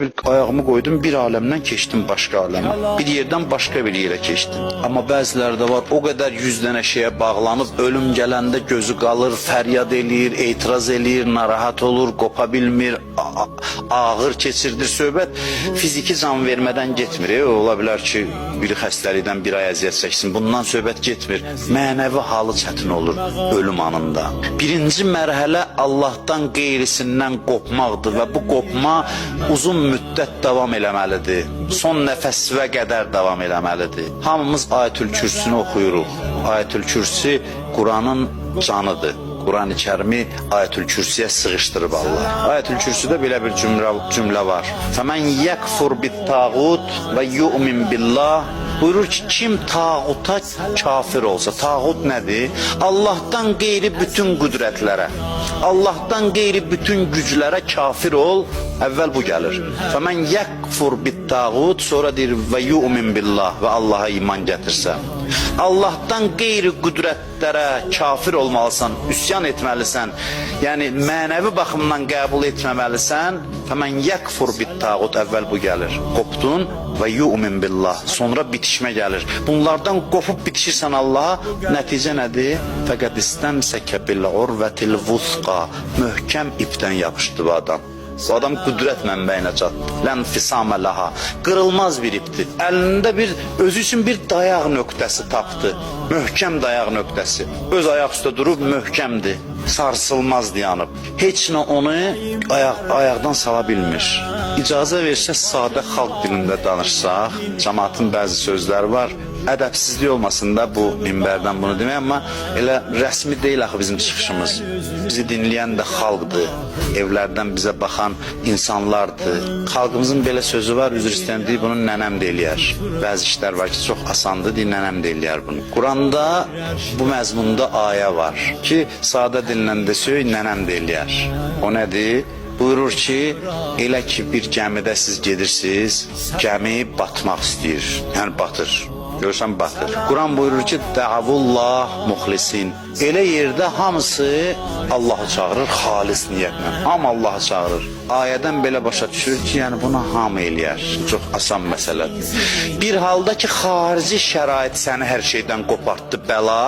Bir ayağımı koydum, bir alemden keçdim başka aleme. Bir yerden başka bir yere keçdim. Ama bəziləri də var, o kadar 100 dənə şeyə bağlanıb, ölüm gələndə gözü qalır, fəryad eləyir, etiraz eləyir, narahat olur, qopa bilmir, ağır keçirdir. Söhbət fiziki can vermədən getmir. Ola bilər ki, biri xəstəlikdən bir ay əziyyət çəksin. Bundan söhbət getmir. Mənəvi halı çətin olur ölüm anında. Birinci mərhələ Allahdan qeyrisindən qopmaqdır və bu qopma uzun müddət davam eləməlidir. Son nəfəsvə qədər davam eləməlidir. Hamımız Ayətül Kürsünü oxuyuruq. Ayətül Kürsü Quranın canıdır. Quran-ı Kərimi Ayətül Kürsüyə sığışdırıb Allah. Ayətül Kürsüdə belə bir cümlə var. Fəmən yəkfur bit-tağut və yu'min billah. Buyurur ki, kim tağuta kafir olsa, tağut nədir? Allah'tan qeyri bütün qüdrətlərə, Allah'tan qeyri bütün güclərə kafir ol, əvvəl bu gəlir. Fəmən yəkfur bit-tağut, sonra deyir və yu'min billah və Allaha iman gətirsə. Allah'tan qeyri qüdrətlərə kafir olmalısan, üsyan etməlisən, yəni mənəvi baxımdan qəbul etməməlisən. Fəmən yəkfur bit-tağut, əvvəl bu gəlir. Qopdun və yu'min billah, sonra bitişmə gəlir. Bunlardan qopub bitişirsən Allaha, nəticə nədir? Fəqət istəmsəkə bil-urvətil vusqa, möhkəm ipdən yapışdı bu adam. Bu adam qüdrət mənbəyinə çatdı. Lənfisamə laha, qırılmaz bir ipdir. Əlində özü üçün bir dayaq nöqtəsi tapdı. Möhkəm dayaq nöqtəsi. Öz ayaq üstə durub möhkəmdir. Sarsılmaz dayanıb. Heç nə onu ayaqdan sala bilmir. İcazə versək, sadə xalq dilində danışsaq, cəmaatın bəzi sözləri var. Ədəbsizlik olmasın da bu minbərdən bunu demək, amma elə rəsmi deyil axı bizim çıxışımız. Bizi dinləyən də xalqdır, evlərdən bizə baxan insanlardır. Xalqımızın belə sözü var, üzr istəyən deyir, bunu nənəm də eləyər. Bəzi işlər var ki, çox asandır, deyir, nənəm də eləyər bunu. Quranda bu məzmunda ayə var ki, sadə dillə desək, nənəm də eləyər. O nədir? Buyurur ki, elə ki bir gəmidə siz gedirsiniz, gəmi batmaq istəyir, yəni batır. Görürsən batır. Quran buyurur ki, dəavullah muxlisin. Elə yerdə hamısı Allahı çağırır xalis niyyətlə. Hamı Allahı çağırır. Ayədən belə başa düşür ki, yəni buna hamı eləyər. Çox asan məsələdir. Bir halda ki, xarici şərait səni hər şeydən qopartdı, bəla,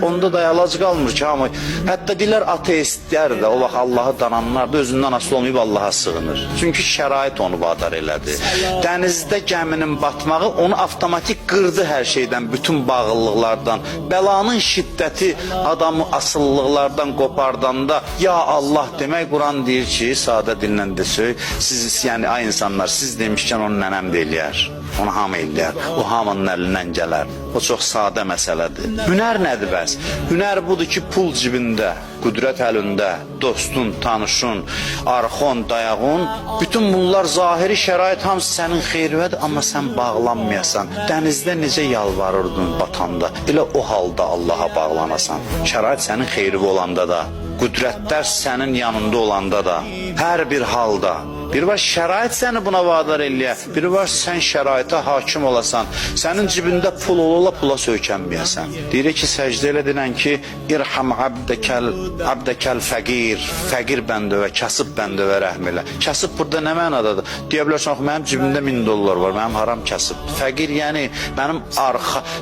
onda da əlac qalmır ki, hamı. Hətta deyirlər ateistlər də, o vaxt Allahı dananlar da özündən asılı olmayıb Allaha sığınır. Çünki şərait onu vadar elədi. Dənizdə gəminin batmağı onu avtomatik qırdı hər şeydən, bütün bağlılıqlardan. Bəlanın şiddəti adamı asıllıqlardan qopardanda ya Allah demək, Quran deyir ki, sadə dillə desək, siz, yəni ay insanlar, siz demişkən onu nənəm də eləyər. Onu hamı eləyər. O hamının əlindən gələr. O çox sadə məsələdir. Hünər nədir bəs? Hünər budur ki, pul cibində, qüdrət əlində, dostun, tanışın, arxon, dayağın, bütün bunlar zahiri şərait hamısı sənin xeyribədir, amma sən bağlanmayasan. Dənizdə necə yalvarırdın batanda, elə o halda Allaha bağlanasan. Şərait sənin xeyribə olanda da, qüdrətlər sənin yanında olanda da, hər bir halda. Bir var şərait səni buna vadar eləyə, biri var sən şəraitə hakim olasan, sənin cibində pul ola pula söykənməyəsən. Deyirik ki, səcdə elə denən ki, İrham abdəkəl fəqir, fəqir bəndövə, kasıb bəndövə rəhm elə. Kasıb burada nə mənadadır? Deyə bilərsən, mənim cibimdə $1000 var, mənim haram kasıb. Fəqir yəni, mənim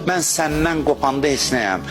mən səndən qopanda heç nəyəm,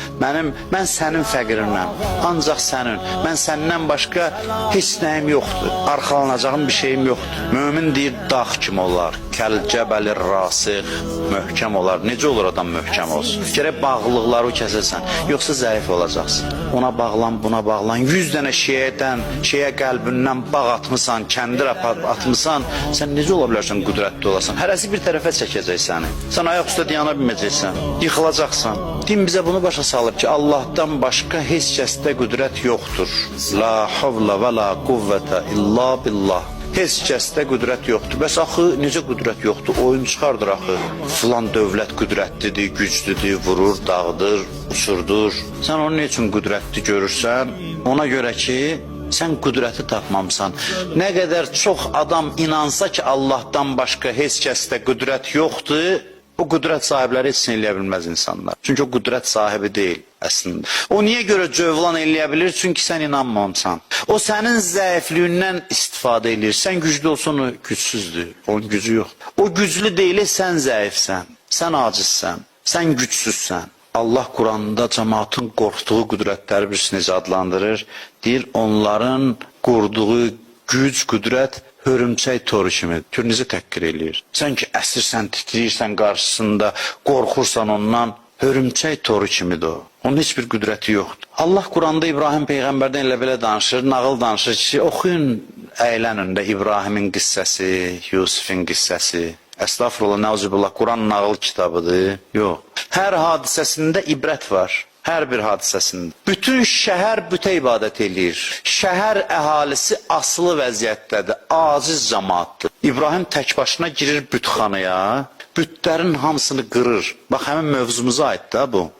mən sənin fəqirinəm, ancaq sənin, mən səndən başqa heç nəyim yoxdur, arxalanacağım bir şeyim yoxdur. Mömin deyir, dağ kimi olar, kəl-cəbəlir rasix, möhkəm olar. Necə olur adam möhkəm olsun? Gərək bağlılıqları kəsəsən, yoxsa zəif olacaqsın. Ona bağlan, buna bağlan. 100 dənə şeyə qəlbindən bağ atmısan, kəndir atmısan, sən necə ola bilərsən qüdrətli olasan? Hərəsi bir tərəfə çəkəcək səni. Sən ayaq üstə dayana bilməyəcəksən, yıxılacaqsan. Din bizə bunu başa salıb ki, Allahdan başqa heç kəsdə qüdrət yoxdur. La havla və la quvvətə illa billah. Heç kəsdə qüdrət yoxdur. Bəs axı, necə qüdrət yoxdur? Oyun çıxardır axı. Filan dövlət qüdrətlidir, güclüdür, vurur, dağıdır, uçurdur. Sən onu ne üçün qüdrətli görürsən? Ona görə ki, sən qüdrəti tapmamısan. Nə qədər çox adam inansa ki, Allahdan başqa heç kəsdə qüdrət yoxdur, O qüdrət sahibləri heç nə eləyə bilməz insanlar. Çünki o qüdrət sahibi deyil əslində. O niyə görə cövlan eləyə bilir? Çünki sən inanmamısan. O sənin zəifliyindən istifadə edir. Sən güclü olsan o gücsüzdür. Onun gücü yox. O güclü deyil, sən zəifsən. Sən acizsən. Sən gücsüzsən. Allah Quranda cəmaatın qorxduğu qüdrətləri birisi necə adlandırır? Deyir, onların qurduğu güc, qüdrət hörümçək toru kimi. Gör, necə təhqir eləyir. Sən ki, əsirsən, titriyirsən qarşısında, qorxursan ondan, hörümçək toru kimidir o. Onun heç bir qüdrəti yoxdur. Allah Quranda İbrahim Peyğəmbərdən elə belə danışır, nağıl danışır ki, oxuyun əylənin də İbrahimin qissəsi, Yusufin qissəsi. Əstağfurullah, nəuzubillah, Quran nağıl kitabıdır. Yox. Hər hadisəsində ibrət var. Hər bir hadisəsində. Bütün şəhər bütə ibadət eləyir. Şəhər əhalisi asılı vəziyyətdədir, aciz cəmaatdır. İbrahim tək başına girir bütxanaya, bütlərin hamısını qırır. Bax, həmin mövzumuza aid da bu.